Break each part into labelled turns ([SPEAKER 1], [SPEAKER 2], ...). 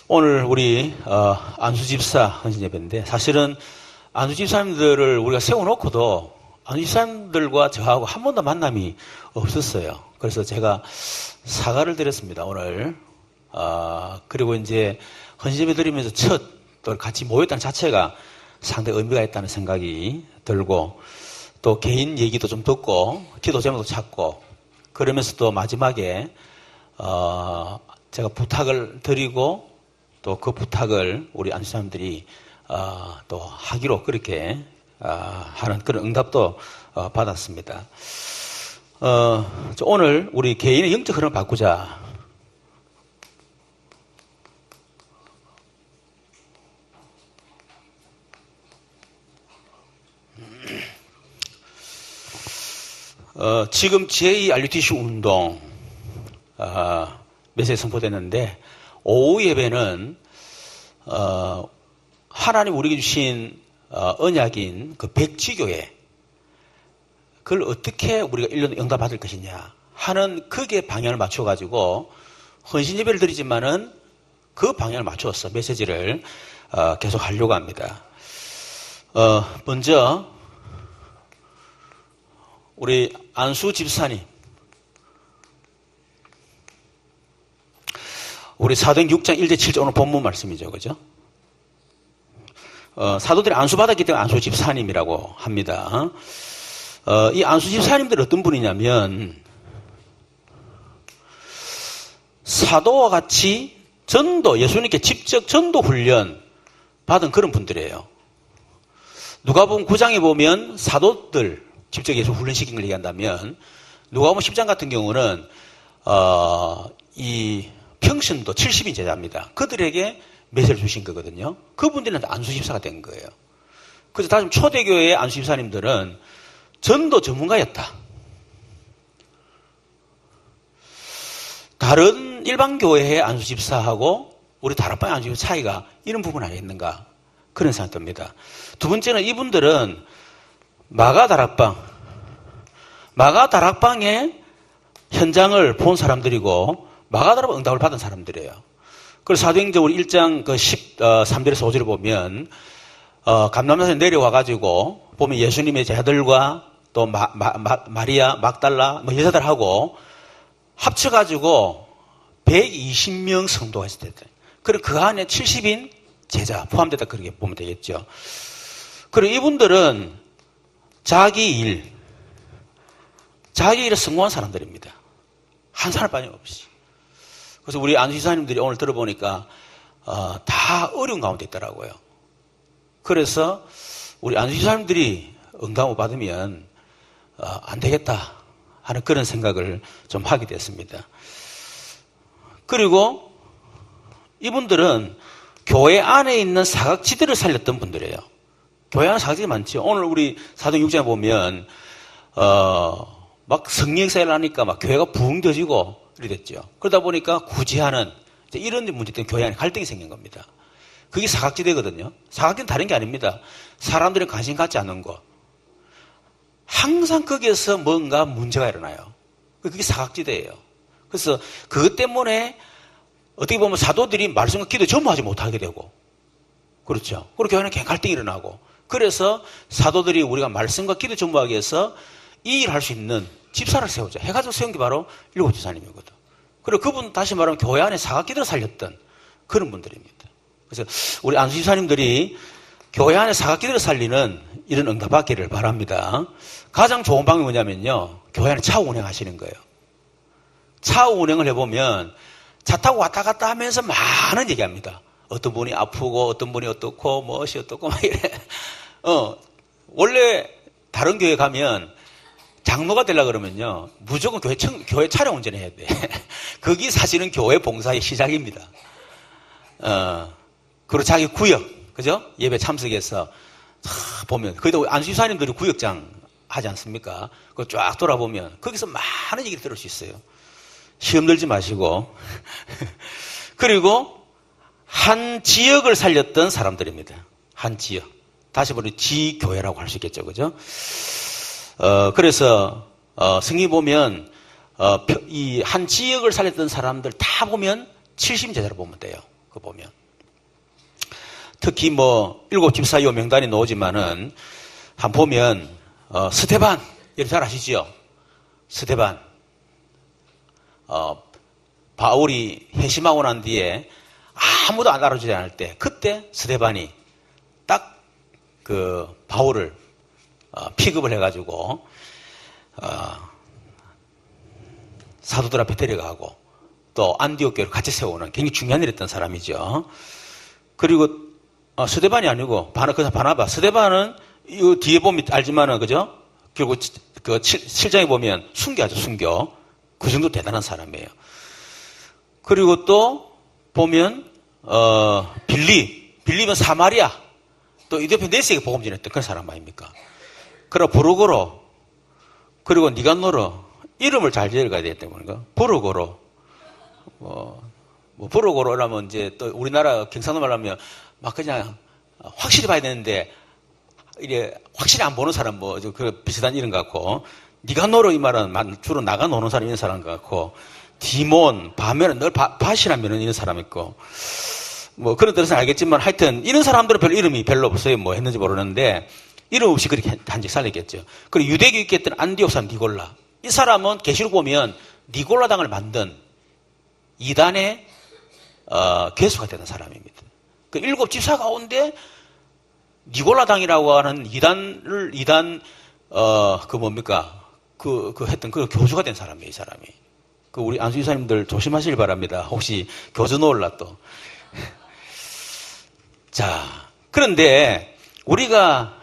[SPEAKER 1] 오늘 우리 안수집사 헌신예배인데 사실은 안수집사님들을 우리가 세워놓고도 안수집사님들과 저하고 한 번도 만남이 없었어요. 그래서 제가 사과를 드렸습니다, 오늘. 그리고 이제 헌신예배 드리면서 또 같이 모였다는 자체가 상당히 의미가 있다는 생각이 들고, 또 개인 얘기도 좀 듣고 기도 제목도 찾고, 그러면서 또 마지막에 제가 부탁을 드리고 또 그 부탁을 우리 안수사님들이 또 하기로 그렇게 하는 그런 응답도 받았습니다. 오늘 우리 개인의 영적 흐름을 바꾸자. 지금 제2RUTC 운동 메시지 선포됐는데, 오후 예배는 하나님 우리에게 주신 언약인 그 백지교회, 그걸 어떻게 우리가 1년 응답받을 것이냐 하는 그게 방향을 맞춰가지고 헌신 예배를 드리지만은 그 방향을 맞춰서 메시지를 계속 하려고 합니다. 먼저 우리 안수 집사님, 우리 사도행 6장 1절 7절 오늘 본문 말씀이죠, 그죠? 사도들이 안수받았기 때문에 안수 집사님이라고 합니다. 이 안수 집사님들은 어떤 분이냐면 사도와 같이 예수님께 직접 전도 훈련 받은 그런 분들이에요. 누가복음 9장에 보면 사도들 직접 예수 훈련시킨 걸 얘기한다면, 누가복음 10장 같은 경우는 이 평신도 70인 제자입니다. 그들에게 메시지를 주신 거거든요. 그분들한테 안수집사가 된 거예요. 그래서 다시 초대교회의 안수집사님들은 전도 전문가였다. 다른 일반 교회의 안수집사하고 우리 다락방의 안수집사 차이가 이런 부분 아니겠는가, 그런 생각이 듭니다. 두 번째는 이분들은 마가다락방의 현장을 본 사람들이고 마가다락방 응답을 받은 사람들이에요. 그래서 사도행전 우리 1장 13절에서 5절을 보면 감람산에 내려와가지고 보면 예수님의 제자들과 또 마리아, 막달라 여자들하고 합쳐가지고 120명 성도가 있을 때, 그리고 그 안에 70인 제자 포함됐다, 그렇게 보면 되겠죠. 그리고 이분들은 자기 일에 성공한 사람들입니다. 한 사람 빠짐없이. 그래서 우리 안수집사님들이 오늘 들어보니까 다 어려운 가운데 있더라고요. 그래서 우리 안수집사님들이 응답을 받으면 안 되겠다 하는 그런 생각을 좀 하게 됐습니다. 그리고 이분들은 교회 안에 있는 사각지대를 살렸던 분들이에요. 교회 안에 사각지대 많죠. 오늘 우리 사도행 6장에 보면 막 성령사를 하니까 막 교회가 부흥되어지고 이랬죠. 그러다 보니까 구제하는 이런 문제 때문에 교회 안에 갈등이 생긴 겁니다. 그게 사각지대거든요. 사각지대는 다른 게 아닙니다. 사람들이 관심 갖지 않는 것. 항상 거기에서 뭔가 문제가 일어나요. 그게 사각지대예요. 그래서 그것 때문에 어떻게 보면 사도들이 말씀과 기도 전무하지 못하게 되고, 그렇죠. 그리고 교회 안에 갈등이 일어나고, 그래서 사도들이 우리가 말씀과 기도 전무하기 위해서 이 일을 할 수 있는 집사를 세우자 해가지고 세운 게 바로 일곱 집사님이거든. 그리고 그분 다시 말하면 교회 안에 사각지대를 살렸던 그런 분들입니다. 그래서 우리 안수 집사님들이 교회 안에 사각지대를 살리는 이런 응답 받기를 바랍니다. 가장 좋은 방법이 뭐냐면요, 교회 안에 차후 운행하시는 거예요. 차후 운행을 해보면 차 타고 왔다 갔다 하면서 많은 얘기합니다. 어떤 분이 아프고 어떤 분이 어떻고 무엇이 어떻고 막 이래. 원래 다른 교회 가면 장로가 되려고 그러면요, 무조건 교회 차량 운전해야 돼. 그게 사실은 교회 봉사의 시작입니다. 그리고 자기 구역, 그죠? 예배 참석해서 보면, 거기다 안수집사님들이 구역장 하지 않습니까? 그거 쫙 돌아보면 거기서 많은 얘기를 들을 수 있어요. 시험 들지 마시고. 그리고 한 지역을 살렸던 사람들입니다. 한 지역. 다시 말해 지교회라고 할 수 있겠죠, 그죠? 그래서 성경에 보면 이 한 지역을 살렸던 사람들 다 보면 70제자로 보면 돼요. 그 보면. 특히 뭐, 일곱 집사요 명단이 나오지만은, 한 보면, 스데반, 여러분 잘 아시죠? 스데반. 바울이 회심하고 난 뒤에 아무도 안 알아주지 않을 때, 그때 스데반이 딱 그 바울을 픽업을 해가지고 사도들 앞에 데려가고 또 안디옥 교회를 같이 세우는 굉장히 중요한 일을 했던 사람이죠. 그리고 스데반이 아니고 바나바. 스데반은 이 뒤에 보면 알지만은 그죠? 결국 그 7장에 보면 순교하죠. 순교. 그 정도 대단한 사람이에요. 그리고 또 보면 빌립은 사마리아. 또 이 옆에 네스에게 복음 전했던 그런 사람 아닙니까? 그리고 브루고로, 그리고 니간노로, 이름을 잘 지어가야 되기 때문인가? 브루고로, 브루고로라면 이제 또 우리나라 경상도 말로 하면 막 그냥 확실히 봐야 되는데, 이래 확실히 안 보는 사람 그 비슷한 이름 같고, 니간노로 이 말은 주로 나가 노는 사람 이런 사람 같고, 디몬, 바면은 늘 밭이라면 이런 사람 있고, 뭐 그런 뜻은 알겠지만 하여튼 이런 사람들은 별 이름이 별로 없어요. 뭐 했는지 모르는데 이름 없이 그렇게 단지 살렸겠죠. 그리고 유대교 있겠던 안디옥 사람 니골라. 이 사람은 계시록 보면 니골라당을 만든 이단의 괴수가 되는 사람입니다. 그 일곱 집사 가운데 니골라당이라고 하는 이단 했던 그 교주가 된 사람이에요. 이 사람이. 그 우리 안수 이사님들 조심하시길 바랍니다. 혹시 교주 놓을라 또. 자, 그런데 우리가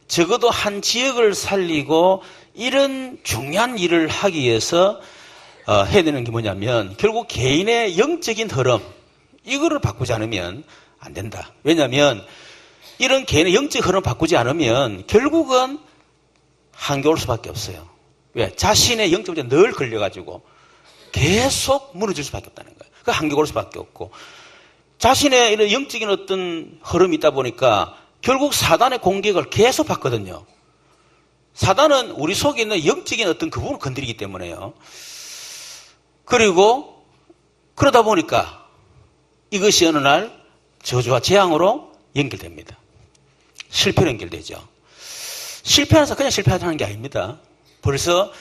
[SPEAKER 1] 적어도 한 지역을 살리고 이런 중요한 일을 하기 위해서 해야 되는 게 뭐냐면 결국 개인의 영적인 흐름 이거를 바꾸지 않으면 안 된다. 왜냐하면 이런 개인의 영적 흐름을 바꾸지 않으면 결국은 한계올 수밖에 없어요. 왜? 자신의 영적 문제에 늘 걸려가지고 계속 무너질 수밖에 없다는 거예요. 그 한계올 수밖에 없고 자신의 이런 영적인 어떤 흐름이 있다 보니까 결국 사단의 공격을 계속 받거든요. 사단은 우리 속에 있는 영적인 어떤 그 부분을 건드리기 때문에요. 그리고 그러다 보니까 이것이 어느 날 저주와 재앙으로 연결됩니다. 실패로 연결되죠. 실패해서 그냥 실패하는 게 아닙니다. 벌써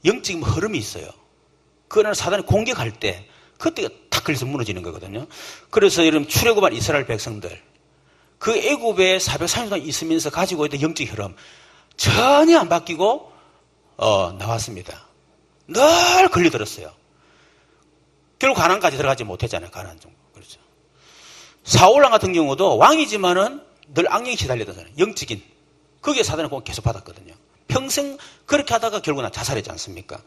[SPEAKER 1] 영적인 흐름이 있어요. 그날 사단이 공격할 때 그때가 탁 걸려서 무너지는 거거든요. 그래서 여러분 출애굽한 이스라엘 백성들 그 애굽에 430년 동안 있으면서 가지고 있던 영적 흐름 전혀 안 바뀌고 나왔습니다. 늘 걸려들었어요. 결국 가나안까지 들어가지 못했잖아요. 가나안 정도. 그렇죠. 사울왕 같은 경우도 왕이지만은 늘 악령이 시달리던 사람, 영적인 거기에 사단의 공을 계속 받았거든요. 평생 그렇게 하다가 결국 자살했지 않습니까?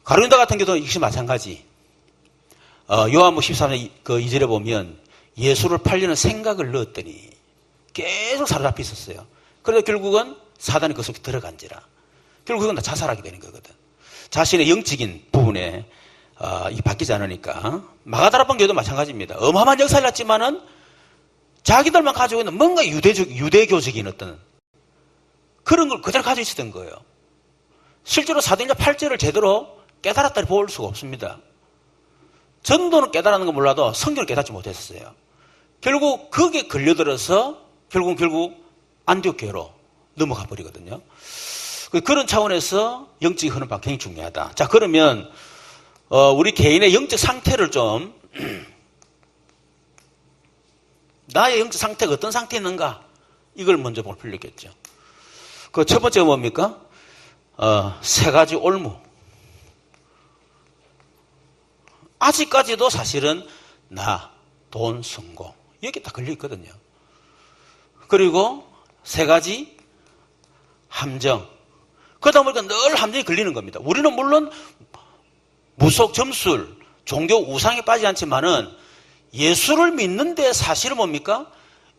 [SPEAKER 1] 가룟유다 같은 경우도 역시 마찬가지. 요한복음 13장 그 2절에 보면 예수를 팔려는 생각을 넣었더니 계속 사로잡혀 있었어요. 그래서 결국은 사단이 그 속에 들어간지라. 결국은 자살하게 되는 거거든. 자신의 영적인 부분에 이 바뀌지 않으니까. 마가다라방 교회도 마찬가지입니다. 어마어마한 역사를 했지만은 자기들만 가지고 있는 뭔가 유대교적인 어떤 그런 걸 그대로 가지고 있었던 거예요. 실제로 사도행전 8절을 제대로 깨달았다고 볼 수가 없습니다. 전도는 깨달았는 건 몰라도 성경을 깨닫지 못했어요. 결국 거기에 걸려들어서 결국 안디옥 교회로 넘어가 버리거든요. 그런 차원에서 영적인 흐름 굉장히 중요하다. 자, 그러면 우리 개인의 영적 상태를 좀 나의 영적 상태가 어떤 상태에 있는가 이걸 먼저 볼 필요 있겠죠. 그 첫 번째가 뭡니까? 세 가지 올무. 아직까지도 사실은 나, 돈, 성공 여기 다 걸려 있거든요. 그리고 세 가지 함정. 그러다 보니까 늘 함정이 걸리는 겁니다. 우리는 물론 무속, 점술, 종교 우상에 빠지지 않지만은 예수를 믿는데 사실은 뭡니까?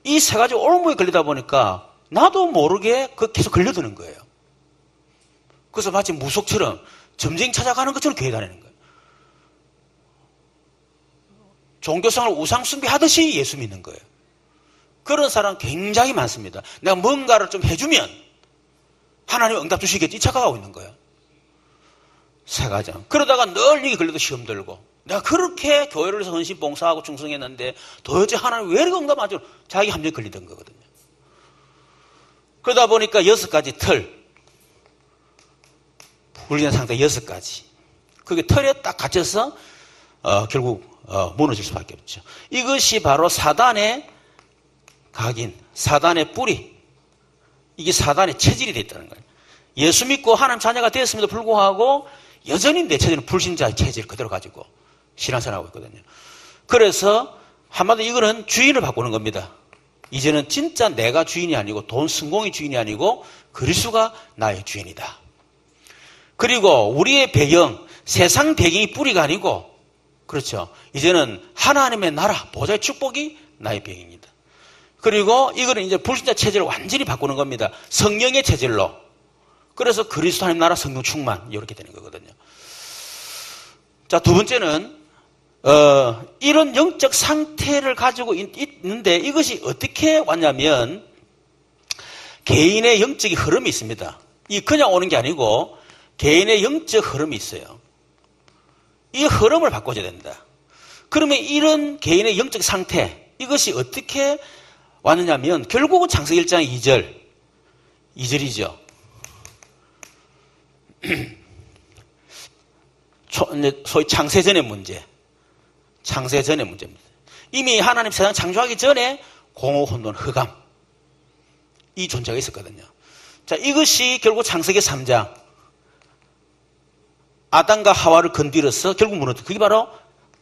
[SPEAKER 1] 이 세 가지 올무에 걸리다 보니까 나도 모르게 계속 걸려드는 거예요. 그래서 마치 무속처럼 점쟁이 찾아가는 것처럼 교회 다니는 거예요. 종교상을 우상 숭배하듯이 예수 믿는 거예요. 그런 사람 굉장히 많습니다. 내가 뭔가를 좀 해주면 하나님 응답 주시겠지 이 착각하고 있는 거예요. 세 가지. 그러다가 늘 이게 걸려도 시험 들고 내가 그렇게 교회를 위해서 헌신 봉사하고 충성했는데 도대체 하나님 왜 이렇게 응답하죠? 자기 함정에 걸리던 거거든요. 그러다 보니까 6가지 틀, 훈련 상태 6가지. 그게 틀에 딱 갇혀서 결국 무너질 수밖에 없죠. 이것이 바로 사단의 각인, 사단의 뿌리. 이게 사단의 체질이 됐다는 거예요. 예수 믿고 하나님 자녀가 되었음에도 불구하고 여전히 내 체질은 불신자의 체질을 그대로 가지고 신앙생활하고 있거든요. 그래서 한마디로 이거는 주인을 바꾸는 겁니다. 이제는 진짜 내가 주인이 아니고 돈 성공이 주인이 아니고 그리스도가 나의 주인이다. 그리고 우리의 배경, 세상 배경이 뿌리가 아니고 그렇죠. 이제는 하나님의 나라, 보좌의 축복이 나의 배경입니다. 그리고 이거는 이제 불신자 체질을 완전히 바꾸는 겁니다. 성령의 체질로. 그래서 그리스도 하나님 나라 성령 충만 이렇게 되는 거거든요. 자, 두 번째는 이런 영적 상태를 가지고 있는데 이것이 어떻게 왔냐면 개인의 영적인 흐름이 있습니다. 이 그냥 오는 게 아니고 개인의 영적 흐름이 있어요. 이 흐름을 바꿔줘야 된다. 그러면 이런 개인의 영적 상태 이것이 어떻게 왔느냐면 결국은 창세기 1장 2절이죠. 소위 창세전의 문제. 창세전의 문제입니다. 이미 하나님 세상 창조하기 전에 공허, 혼돈, 흑암 이 존재가 있었거든요. 자, 이것이 결국 창세기 3장 아담과 하와를 건드려서 결국 무너뜨린 그게 바로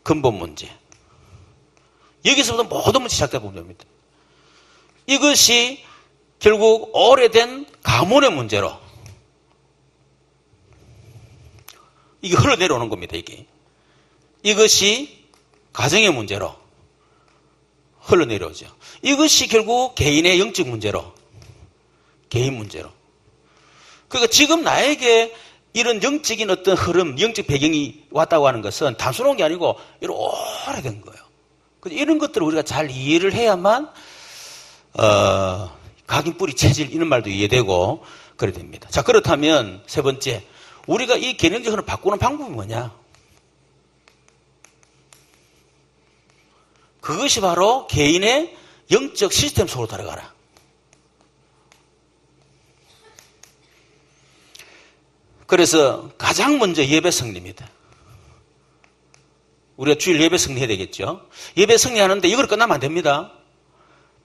[SPEAKER 1] 근본 문제. 여기서부터 모든 문제 시작되고 보면 됩니다. 이것이 결국 오래된 가문의 문제로 이게 흘러내려오는 겁니다. 이것이 가정의 문제로 흘러내려오죠. 이것이 결국 개인의 영적 문제로 개인 문제로. 그러니까 지금 나에게 이런 영적인 어떤 흐름, 영적 배경이 왔다고 하는 것은 단순한 게 아니고 이런 오래된 거예요. 이런 것들을 우리가 잘 이해를 해야만 각인 뿌리 체질 이런 말도 이해되고 그래야 됩니다. 자, 그렇다면 세 번째 우리가 이 개념적 흐름을 바꾸는 방법이 뭐냐? 그것이 바로 개인의 영적 시스템 속으로 들어가라. 그래서 가장 먼저 예배 승리입니다. 우리가 주일 예배 승리해야 되겠죠. 예배 승리하는데 이걸 끝나면 안 됩니다.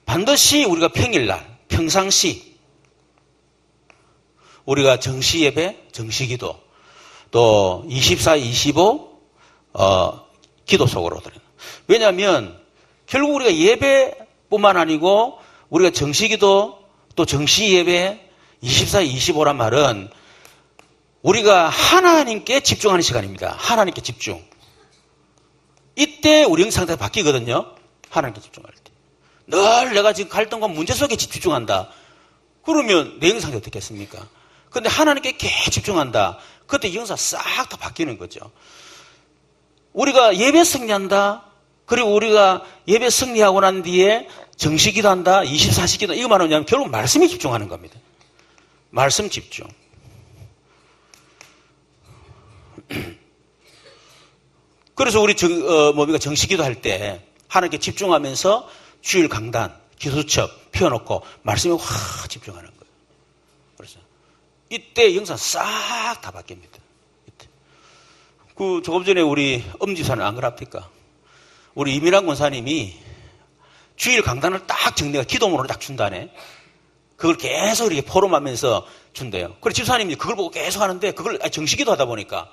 [SPEAKER 1] 반드시 우리가 평일날, 평상시 우리가 정시 예배, 정시 기도 또 24, 25 기도 속으로 들어요. 왜냐하면 결국 우리가 예배뿐만 아니고 우리가 정시 기도 또 정시 예배 24, 25란 말은 우리가 하나님께 집중하는 시간입니다. 하나님께 집중. 이때 우리 영 상태가 바뀌거든요. 하나님께 집중할 때. 늘 내가 지금 갈등과 문제 속에 집중한다. 그러면 내 영 상태 어떻게 했습니까? 근데 하나님께 계속 집중한다. 그때 영상 싹 다 바뀌는 거죠. 우리가 예배 승리한다. 그리고 우리가 예배 승리하고 난 뒤에 정시기도 한다. 24시기도 이거 말하면 결국 말씀에 집중하는 겁니다. 말씀 집중. 그래서 우리 정시기도 할 때 하나님께 집중하면서 주일 강단, 기도첩 펴놓고 말씀에 확 집중하는 거예요. 그래서 이때 영상 싹 다 바뀝니다. 이때. 조금 전에 우리 엄지사는 안 그럽니까? 우리 이민환 권사님이 주일 강단을 딱 정리가 기도문으로 딱 준다네. 그걸 계속 이렇게 포럼하면서 준대요. 그래서 집사님이 그걸 보고 계속 하는데 그걸 정시기도 하다 보니까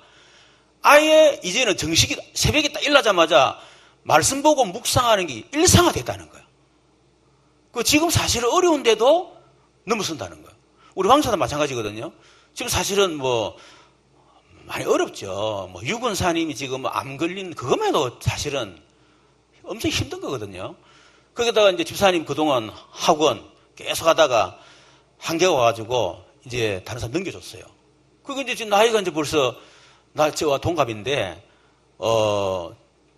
[SPEAKER 1] 아예 이제는 정식이 새벽에 딱 일어나자마자 말씀 보고 묵상하는 게 일상화됐다는 거예요. 지금 사실은 어려운데도 넘어선다는 거예요. 우리 황사도 마찬가지거든요. 지금 사실은 많이 어렵죠. 유권사님이 지금 암 걸린 그것만 해도 사실은 엄청 힘든 거거든요. 거기다가 이제 집사님 그동안 학원 계속 하다가 한계가 와가지고 이제 다른 사람 넘겨줬어요. 그게 이제 지금 나이가 이제 벌써 저와 동갑인데,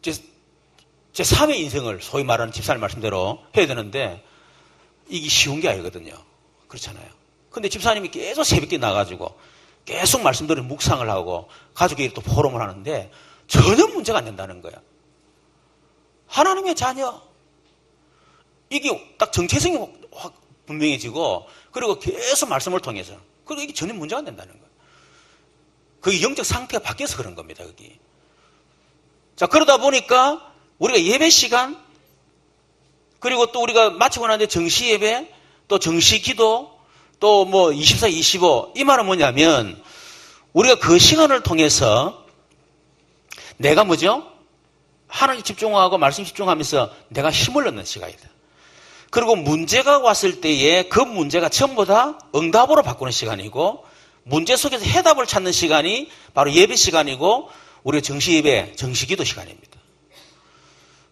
[SPEAKER 1] 제 3의 인생을 소위 말하는 집사님 말씀대로 해야 되는데, 이게 쉬운 게 아니거든요. 그렇잖아요. 근데 집사님이 계속 새벽에 나가지고, 계속 말씀대로 묵상을 하고, 가족끼리 또 포럼을 하는데, 전혀 문제가 안 된다는 거야. 하나님의 자녀. 이게 딱 정체성이 확 분명해지고, 그리고 계속 말씀을 통해서. 그리고 이게 전혀 문제가 안 된다는 거야. 그게 영적 상태가 바뀌어서 그런 겁니다, 여기. 자, 그러다 보니까 우리가 예배 시간, 그리고 또 우리가 마치고 난 뒤에 정시 예배, 또 정시 기도, 또 뭐 24, 25, 이 말은 뭐냐면, 우리가 그 시간을 통해서 내가 뭐죠? 하나님 집중하고 말씀 집중하면서 내가 힘을 얻는 시간이다. 그리고 문제가 왔을 때에 그 문제가 전부 다 응답으로 바꾸는 시간이고, 문제 속에서 해답을 찾는 시간이 바로 예배 시간이고, 우리가 정시 예배, 정시 기도 시간입니다.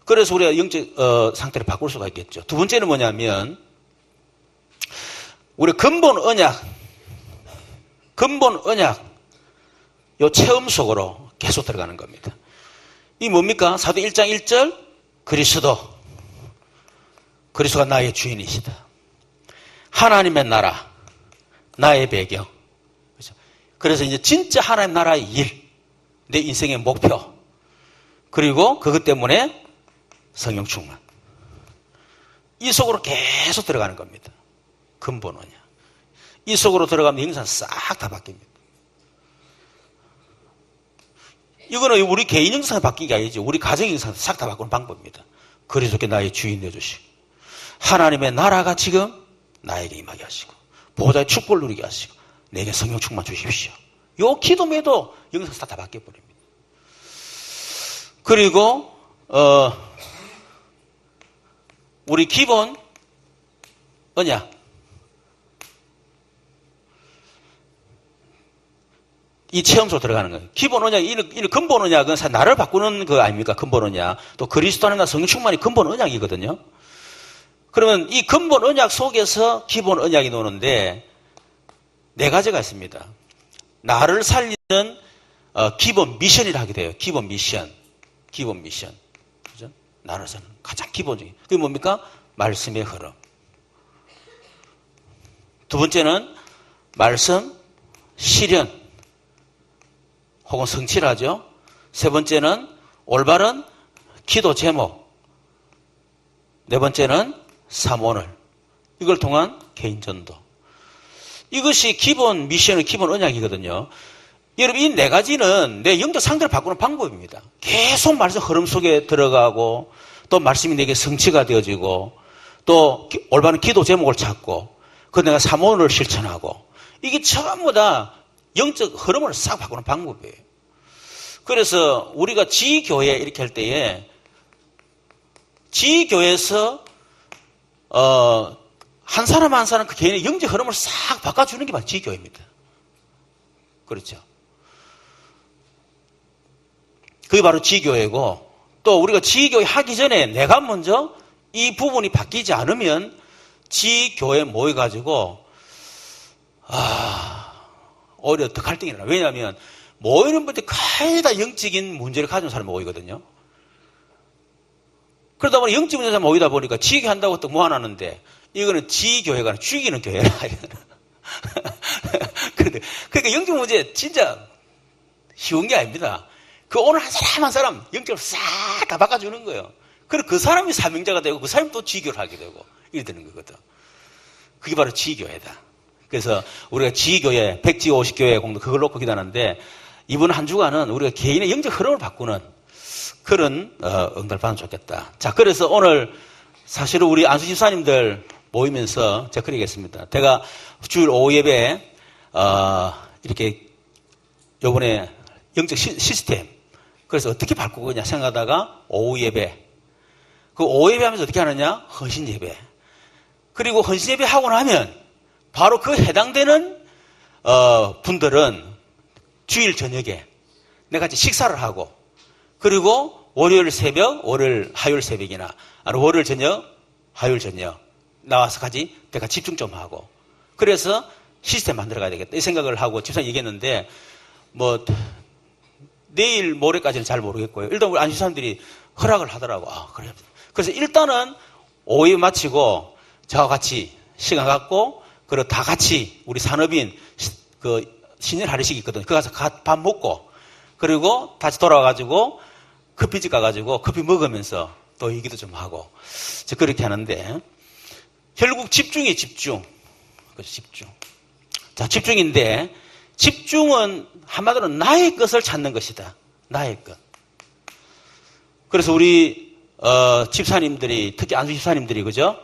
[SPEAKER 1] 그래서 우리가 영적 상태를 바꿀 수가 있겠죠. 두 번째는 뭐냐면, 우리 근본 언약, 요 체험 속으로 계속 들어가는 겁니다. 이 뭡니까? 사도 1장 1절, 그리스도가 나의 주인이시다. 하나님의 나라, 나의 배경. 그래서 이제 진짜 하나님 나라의 일, 내 인생의 목표, 그리고 그것 때문에 성령 충만. 이 속으로 계속 들어가는 겁니다. 근본 언약. 이 속으로 들어가면 영상 싹 다 바뀝니다. 이거는 우리 개인 영상이 바뀐 게 아니지. 우리 가정 영상 싹 다 바꾸는 방법입니다. 그리스도께 나의 주인 내주시고, 하나님의 나라가 지금 나에게 임하게 하시고, 보호자의 축복을 누리게 하시고, 내게 성령 충만 주십시오. 요 기도에도 영상 싹 다 바뀌어버립니다. 그리고 우리 기본 언약, 이 체험소로 들어가는 거예요. 기본 언약, 이 근본 언약은 사실 나를 바꾸는 거 아닙니까? 근본 언약. 또 그리스도 안에 성령 충만이 근본 언약이거든요. 그러면 이 근본 언약 속에서 기본 언약이 노는데 네 가지가 있습니다. 나를 살리는 기본 미션이라 하게 돼요. 기본 미션. 그죠? 나를 살리는 가장 기본적인. 그게 뭡니까? 말씀의 흐름. 두 번째는 말씀, 실현. 혹은 성취라죠. 세 번째는 올바른 기도 제목. 네 번째는 사모늘. 이걸 통한 개인 전도. 이것이 기본 미션의 기본 언약이거든요. 여러분, 이 네 가지는 내 영적 상태를 바꾸는 방법입니다. 계속 말씀 흐름 속에 들어가고, 또 말씀이 내게 성취가 되어지고, 또 올바른 기도 제목을 찾고, 그 내가 사모를 실천하고, 이게 전부 다 영적 흐름을 싹 바꾸는 방법이에요. 그래서 우리가 지교회 이렇게 할 때에 지교회에서 한 사람 한 사람 그 개인의 영적 흐름을 싹 바꿔주는 게 바로 지교회입니다. 그렇죠? 그게 바로 지교회고, 또 우리가 지교회 하기 전에 내가 먼저 이 부분이 바뀌지 않으면 지교회 모여가지고 오히려 더 갈등이 일어나. 왜냐하면 모이는 분들이 거의 다 영적인 문제를 가진 사람이 모이거든요. 그러다 보니 영적 문제가 모이다 보니까 지교회 한다고 또 모아놨는데 이거는 지교회가 아니라 죽이는 교회라. 그러니까 영적 문제 진짜 쉬운 게 아닙니다. 그 오늘 한 사람 영적으로 싹 다 바꿔주는 거예요. 그리고 그 사람이 사명자가 되고 그 사람이 또 지교를 하게 되고 이렇게 되는 거거든. 그게 바로 지교회다. 그래서 우리가 지교회, 100지 50교회 공동 그걸 놓고 기도하는데 이번 한 주간은 우리가 개인의 영적 흐름을 바꾸는 그런 응답을 받으면 좋겠다. 자, 그래서 오늘 사실은 우리 안수 집사님들 모이면서 제가 그러겠습니다. 제가 주일 오후 예배에 이렇게 요번에 영적 시스템 그래서 어떻게 바꾸겠냐 생각하다가 오후 예배 그 오후 예배 하면서 어떻게 하느냐? 헌신 예배. 그리고 헌신 예배 하고 나면 바로 그 해당되는 분들은 주일 저녁에 내가 같이 식사를 하고 그리고 월요일 새벽, 화요일 새벽이나 월요일 저녁, 화요일 저녁 나와서 같이 내가 집중 좀 하고 그래서 시스템 만들어 가야 되겠다 이 생각을 하고 집사님 얘기했는데 뭐 내일 모레까지는 잘 모르겠고요. 일단 우리 안수사님들이 허락을 하더라고. 그래. 그래서 일단은 오후 마치고 저와 같이 시간 갖고 그리고 다 같이 우리 산업인 그 신년 하루식 있거든. 그 가서 밥 먹고 그리고 다시 돌아와가지고 커피집 가가지고 커피 먹으면서 또 얘기도 좀 하고 그렇게 하는데 결국 집중이 집중. 그렇죠, 집중. 자, 집중인데 집중은 한마디로 나의 것을 찾는 것이다. 나의 것. 그래서 우리 집사님들이 특히 안수 집사님들이 그죠?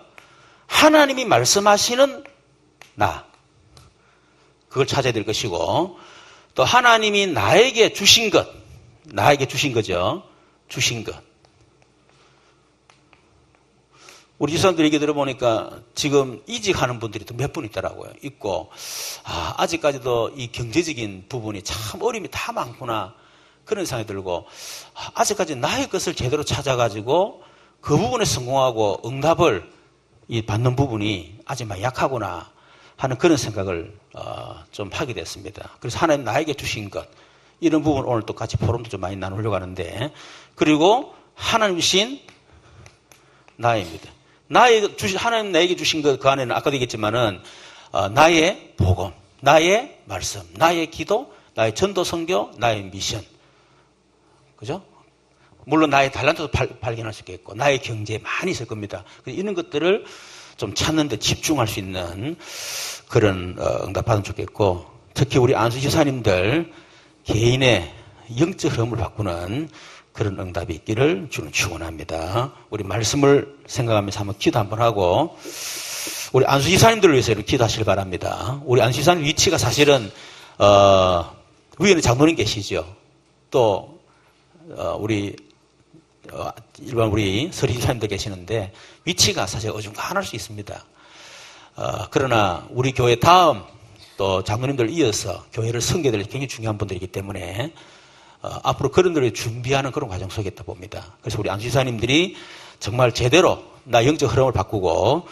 [SPEAKER 1] 하나님이 말씀하시는 나 그걸 찾아야 될 것이고 또 하나님이 나에게 주신 것 나에게 주신 거죠. 주신 것. 우리 집사람들 얘기 들어보니까 지금 이직하는 분들이 또 몇 분 있더라고요. 있고 아직까지도 이 경제적인 부분이 참 어려움이 다 많구나 그런 생각이 들고 아직까지 나의 것을 제대로 찾아가지고 그 부분에 성공하고 응답을 받는 부분이 아직 많이 약하구나 하는 그런 생각을 좀 하게 됐습니다. 그래서 하나님 나에게 주신 것 이런 부분 오늘 또 같이 포럼도 좀 많이 나누려고 하는데 그리고 하나님 주신 나입니다. 하나님 나에게 주신 것 그 안에는 아까도 얘기했지만은 나의 복음, 나의 말씀, 나의 기도, 나의 전도 선교, 나의 미션, 그죠? 물론 나의 달란트도 발견할 수 있겠고 나의 경제에 많이 있을 겁니다. 이런 것들을 좀 찾는 데 집중할 수 있는 그런 응답 받으면 좋겠고 특히 우리 안수 지사님들 개인의 영적 흐름을 바꾸는 그런 응답이 있기를 주는 축원합니다. 우리 말씀을 생각하면서 한번 기도 한번 하고 우리 안수 지사님들을 위해서 이렇게 기도하시길 바랍니다. 우리 안수 지사님 위치가 사실은 위에는 장로님 계시죠. 또 우리 일반 우리 서리 지사님들 계시는데 위치가 사실 어중간할 수 있습니다. 그러나 우리 교회 다음 또 장로님들 이어서 교회를 섬기게 될 굉장히 중요한 분들이기 때문에 앞으로 그런들을 준비하는 그런 과정 속에 있다 봅니다. 그래서 우리 안수지사님들이 정말 제대로 나 영적 흐름을 바꾸고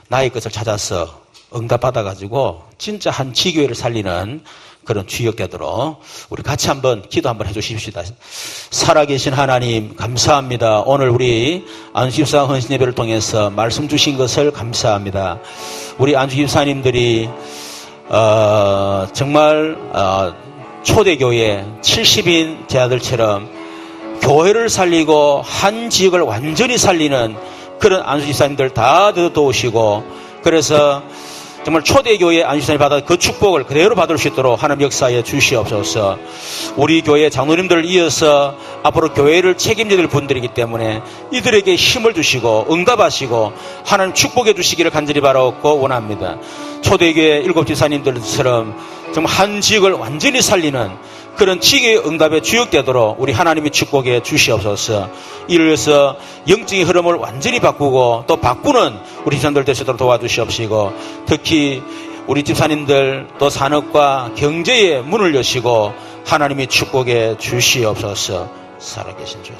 [SPEAKER 1] 나의 것을 찾아서 응답받아가지고 진짜 한 지교회를 살리는 그런 주역 되도록 우리 같이 한번 기도 한번 해주십시다. 살아계신 하나님 감사합니다. 오늘 우리 안수집사 헌신예배를 통해서 말씀 주신 것을 감사합니다. 우리 안수집사님들이 정말 초대교회 70인 제자들처럼 교회를 살리고 한 지역을 완전히 살리는 그런 안수집사님들 다 도우시고 그래서 정말 초대교회 안수집사님 받아 그 축복을 그대로 받을 수 있도록 하나님 역사에 주시옵소서. 우리 교회 장로님들을 이어서 앞으로 교회를 책임져야 될 분들이기 때문에 이들에게 힘을 주시고 응답하시고 하나님 축복해 주시기를 간절히 바라고 원합니다. 초대교회 7지사님들처럼 정말 한 지역을 완전히 살리는 그런 지교의 응답의 주역되도록 우리 하나님이 축복해 주시옵소서. 이를 위해서 영적인 흐름을 완전히 바꾸고 또 바꾸는 우리 집사님들 되시도록 도와주시옵시고 특히 우리 집사님들 또 산업과 경제의 문을 여시고 하나님이 축복해 주시옵소서. 살아계신 주님.